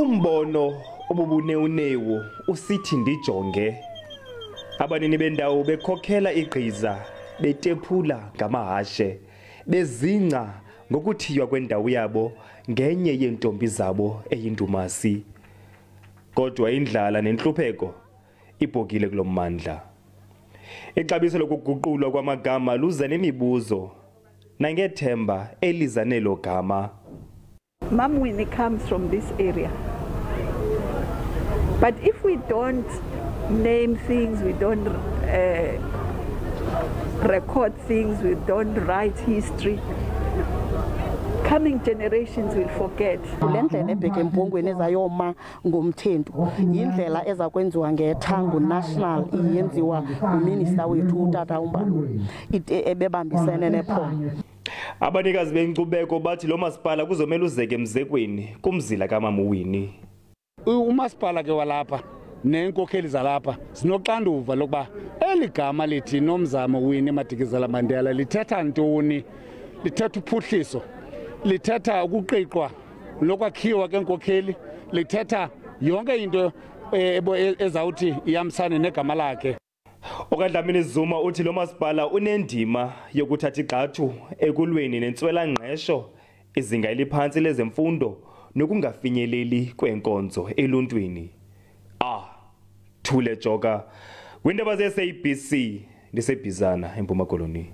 Umbono obubunewunewu usithi ndijonge. Abanini bendawo bekhokhela igqiza, betephula ngamahashe, bezingca ngokuthiywa kwendawo yabo ngenye yentombi zabo eyindumasi. Kodwa indlala nenhlupheko ibhokile kulommandla. Ixabiso lokuguqulwa kwamagama luza nemibuzo nangethemba eliza nelo gama. Mom Winnie comes from this area. But if we don't name things, we don't record things, we don't write history, coming generations will forget. Le ndlela ebheke empongweni ezayoma ngomthendu yindlela eza kwenziwa ngethangu national iyenziwa uminister wethu uTata uMbalo ebebambisene nephondo. Abanikazi benkcubeko bathi lo masipala kuzomela uzeke emzekweni kumzila kaMama Winnie. Umasipala ke walapha nenkokheli zalapha sinoxanduva lokuba eli gama lithi Nomzamo Winnie Madikizela Mandela lithetha ntoni? Lithetha uphuhliso, lithetha ukuqiqwa lokwakhiwa kenkokheli, lithetha yonke into ezawuthi iyamsane negama lakhe. OkaDlamini Zuma uthi lo masipala unendima yokuthatha igxathu ekulweni nentswela-ngqesho, izinga eliphansi lezemfundo nokungafinyeleli kwenkonzo eluntwini. Thule Joka, kwindaba ze-SABC, ndiseBizana eMpuma Koloni.